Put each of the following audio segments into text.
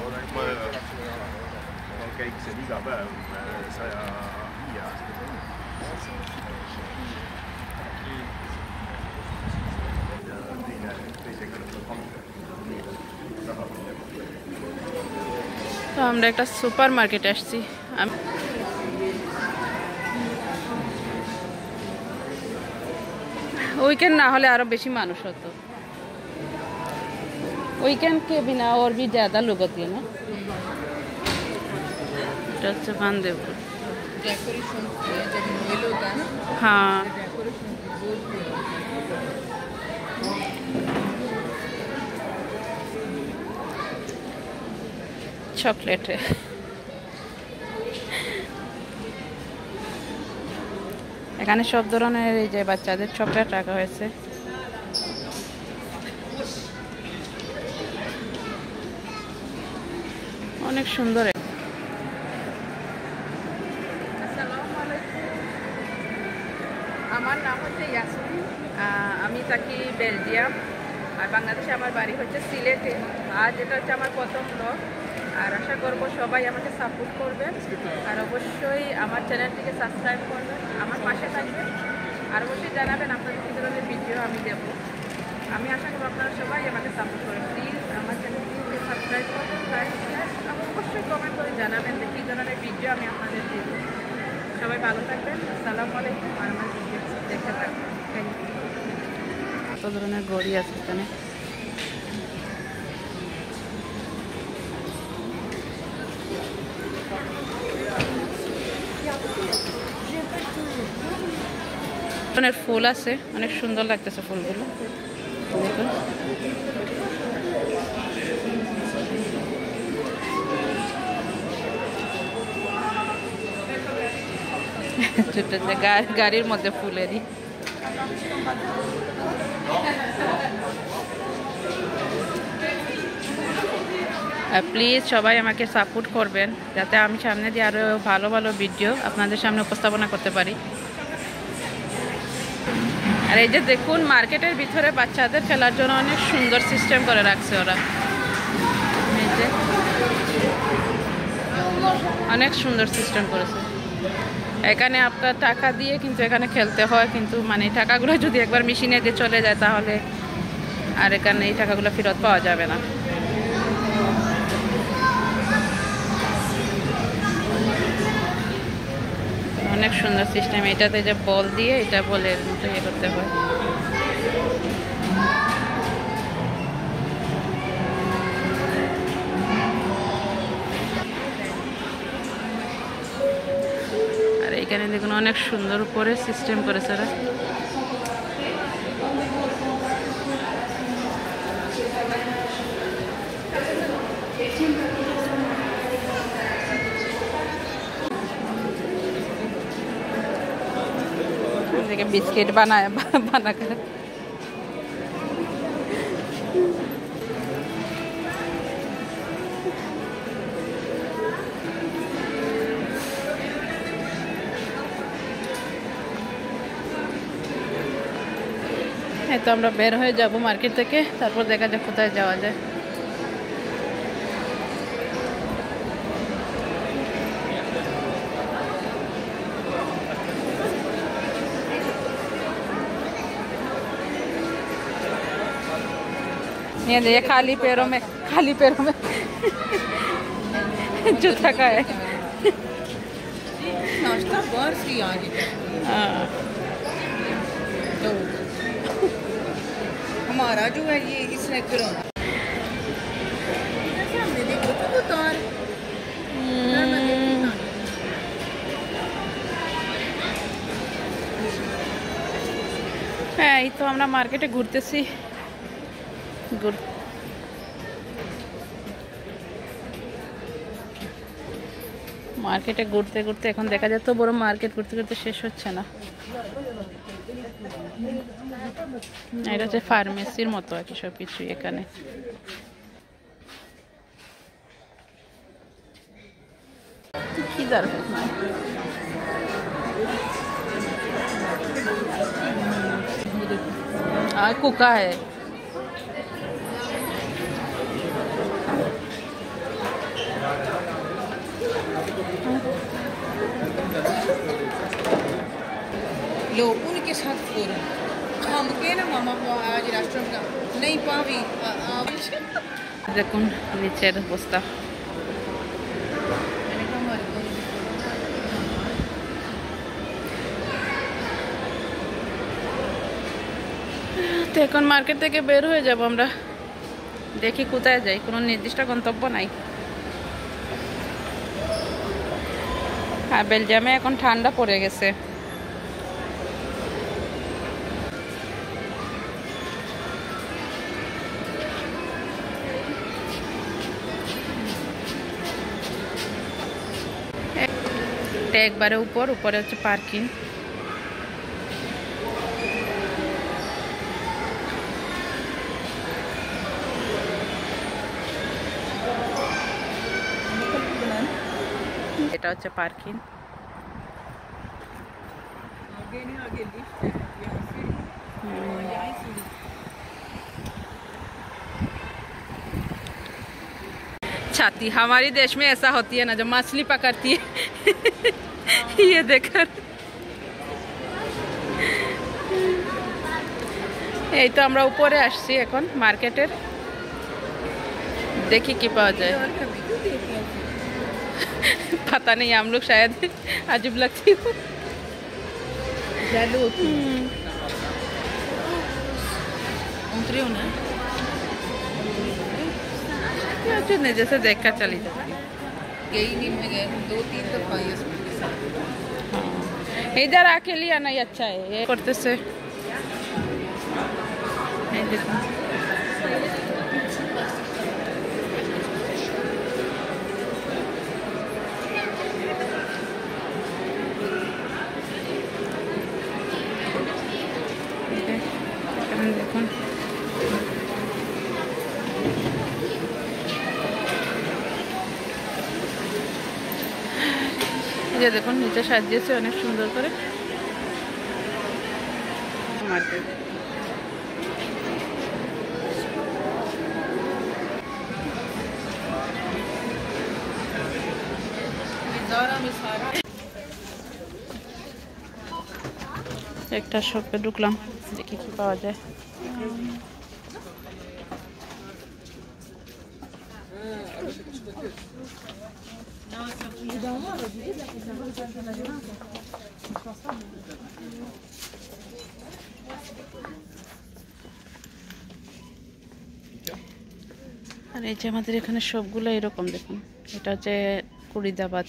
ma käiksin iga päev 105-aastasena. ja teisega lõpeb hanke. তো আমরা একটা সুপার মার্কেট আসছি। वीकेंड ना होले आरो बेशी मानुष होतो। वीकेंड के बिना और भी ज़्यादा लोग होती है ना। जैसे बांदेपुर। डेकोरेशन जब मेल होता है ना। हाँ। चॉकलेट है। এখানে সব ধরনের এই যে বাচ্চাদের চকলেট রাখা হয়েছে। অনেক সুন্দর। আসসালামু আলাইকুম, আমার নাম হচ্ছে ইয়াসমিন, আমি থাকি বেলজিয়াম আর বাংলাদেশে আমার বাড়ি হচ্ছে সিলেটে। আজ এটা হচ্ছে আমার প্রথম ব্লগ, আর আশা করব সবাই আমাকে সাপোর্ট করবেন আর অবশ্যই আমার চ্যানেলটিকে সাবস্ক্রাইব করবেন, আমার পাশে থাকবেন আর অবশ্যই জানাবেন আপনাদের কী ধরনের ভিডিও আমি দেব। আমি আশা করব আপনারা সবাই আমাকে সাপোর্ট করবেন। প্লিজ আমার চ্যানেলটিকে সাবস্ক্রাইব করবেন, লাইক শেয়ার অবশ্যই কমেন্ট করে জানাবেন যে কী ধরনের ভিডিও আমি আপনাদের দেব। সবাই ভালো থাকবেন। আসসালামু আলাইকুম, আর আমার ভিডিও দেখতে থাকবেন। Thank you. কত ধরনের ঘড়ি আছে এখানে। অনেক ফুল আছে, অনেক সুন্দর লাগতেছে ফুলগুলো দেখুন। ছোট গাড়ির মধ্যে ফুলেরই। প্লিজ সবাই আমাকে সাপোর্ট করবেন যাতে আমি সামনে দিয়ে আরও ভালো ভালো ভিডিও আপনাদের সামনে উপস্থাপনা করতে পারি। আর এই যে দেখুন মার্কেটের ভিতরে বাচ্চাদের খেলার জন্য অনেক সুন্দর সিস্টেম করে রাখছে ওরা। এই যে অনেক সুন্দর সিস্টেম করেছে। এখানে আপনার টাকা দিয়ে কিন্তু এখানে খেলতে হয়, কিন্তু মানে টাকাগুলো যদি একবার মেশিনে দিয়ে চলে যায় তাহলে আর এখানে এই টাকাগুলো ফেরত পাওয়া যাবে না। অনেক সুন্দর সিস্টেম। এটাতে যে বল দিয়ে এটা বলের মতো ইয়ে করতে হয়। আর এইখানে দেখুন অনেক সুন্দর উপরে সিস্টেম করেছে ওরা। बिस्किट बनाया बना कर তো আমরা বের হয়ে যাব মার্কেট থেকে, তারপর দেখা যাক কোথায় যাওয়া যায়। ये देखिए खाली पैरों में जूता का है। नाश्ता बाहर से आ गया। तो हमारा जो है ये इसने करना देखो तो उतार হ্যাঁ, এই তো আমরা মার্কেটে ঘুরতেছি। মার্কেটে ঘুরতে ঘুরতে এখন দেখা যায় তো বড় মার্কেট ঘুরতে ঘুরতে শেষ হচ্ছে না। এটা হচ্ছে ফার্মেসির মতো আর কি সব কিছু এখানে। किधर कुका है। लो उनके साथ फ़ौरन हम के ना मामा आज रेस्टोरेंट का नहीं पावी দেখুন নিচের অবস্থা। मैंने कहा हमारे को তো এখন মার্কেট থেকে বের হয়ে যাব আমরা, দেখি কোথায় যাই, কোনো নির্দিষ্ট গন্তব্য নাই। আর বেলজিয়ামে এখন ঠান্ডা পড়ে গেছে। এটা একবারে উপরে হচ্ছে পার্কিং। এটা হচ্ছে পার্কিং। आगे नहीं आगे लिफ्ट है यहाँ से यहाँ सीढ़ी छाती हमारी देश में ऐसा होती है ना, जब मछली पकड़ती है ये देखकर। এই তো আমরা উপরে আসছি এখন মার্কেটের, দেখি কি পাওয়া যায়। और कभी क्यों देख रहे हो पता नहीं, हम लोग शायद अजीब लगती हूँ। चलो उतरे हो ना नहीं, जैसे देख कर चली जाती। गई नहीं मैं गया 2-3 दफा ये हाँ, इधर आके लिया नहीं अच्छा है ये करते से। ये देखो দেখুন এই যে দেখুন নিচে সাজিয়েছে অনেক সুন্দর করে মার্কেট। একটা শপে ঢুকলাম, দেখি কি পাওয়া যায়। আর এই যে আমাদের এখানে সবগুলো এরকম দেখুন, এটা হচ্ছে কুড়িদাবাদ।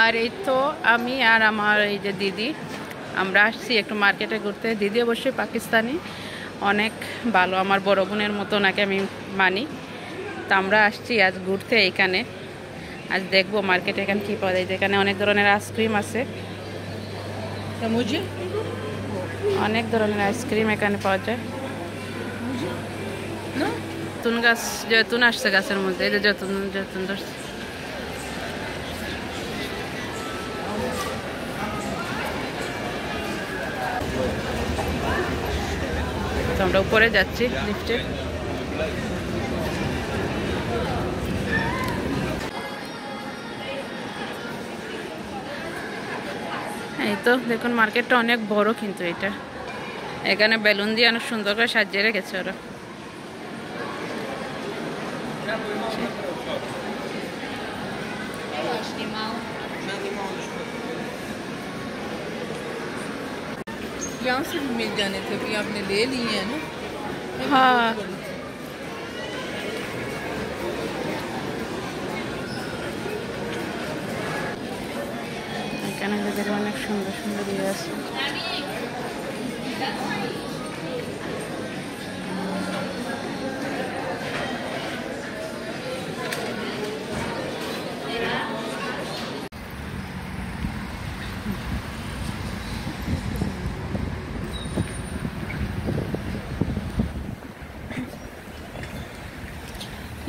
আর এই তো আমি আর আমার এই যে দিদি, আমরা আসছি একটু মার্কেটে ঘুরতে। দিদি অবশ্যই পাকিস্তানি, অনেক ভালো, আমার বড় বোনের মতো ওনাকে আমি মানি। তো আমরা আসছি আজ ঘুরতে এইখানে, আজ দেখবো মার্কেটে এখানে কী পাওয়া যায়। এখানে অনেক ধরনের আইসক্রিম আছে, অনেক ধরনের আইসক্রিম এখানে পাওয়া যায়। জৈতুন গাছ, জৈতুন আসছে গাছের মধ্যে, এই যে জৈতুন ধরছে। তো আমরা উপরে যাচ্ছি লিফটে। এই তো দেখুন মার্কেটটা অনেক বড়, কিন্তু এটা এখানে বেলুন দিয়ে অনেক সুন্দর করে সাজিয়ে রেখেছে ওরা। यहाँ से भी मिल जाने थे, अभी आपने ले लिए हैं ना। हाँ এখানে দেখো অনেক সুন্দর সুন্দর ইয়ে আছে।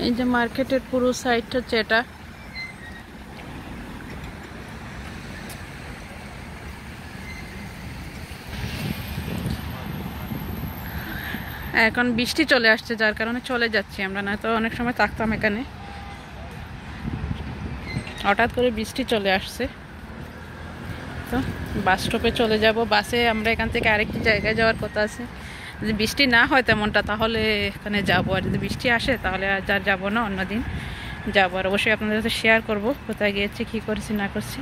এই যে মার্কেটের পুরো সাইডটা হচ্ছে এটা। এখন বৃষ্টি চলে আসছে, যার কারণে চলে যাচ্ছি আমরা, না তো অনেক সময় থাকতাম এখানে। হঠাৎ করে বৃষ্টি চলে আসছে তো বাস স্টপে চলে যাব। বাসে আমরা এখান থেকে আরেকটি জায়গায় যাওয়ার কথা আছে। যদি বৃষ্টি না হয় তেমনটা তাহলে এখানে যাব, আর যদি বৃষ্টি আসে তাহলে আর যা যাবো না, অন্যদিন যাবো। আর অবশ্যই আপনাদের সাথে শেয়ার করব কোথায় গিয়েছি, কী করছি না করছি।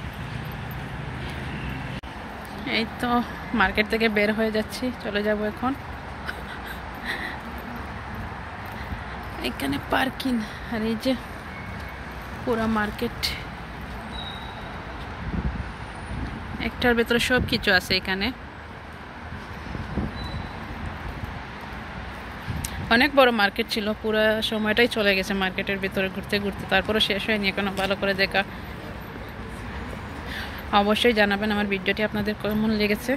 এই তো মার্কেট থেকে বের হয়ে যাচ্ছি, চলে যাব এখন। এখানে পার্কিং, আর এই যে পুরো মার্কেট, একটার ভেতরে সব কিছু আছে এখানে। অনেক বড় মার্কেট ছিল, পুরো সময়টাই চলে গেছে মার্কেটের ভিতরে ঘুরতে ঘুরতে, তারপরে শেষ হয়নি এখনো ভালো করে দেখা। অবশ্যই জানাবেন আমার ভিডিওটি আপনাদের কেমন লেগেছে।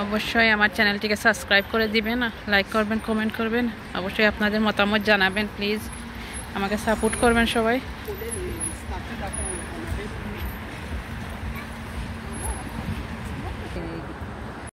অবশ্যই আমার চ্যানেলটিকে সাবস্ক্রাইব করে দিবেন, লাইক করবেন, কমেন্ট করবেন। অবশ্যই আপনাদের মতামত জানাবেন, প্লিজ আমাকে সাপোর্ট করবেন সবাই।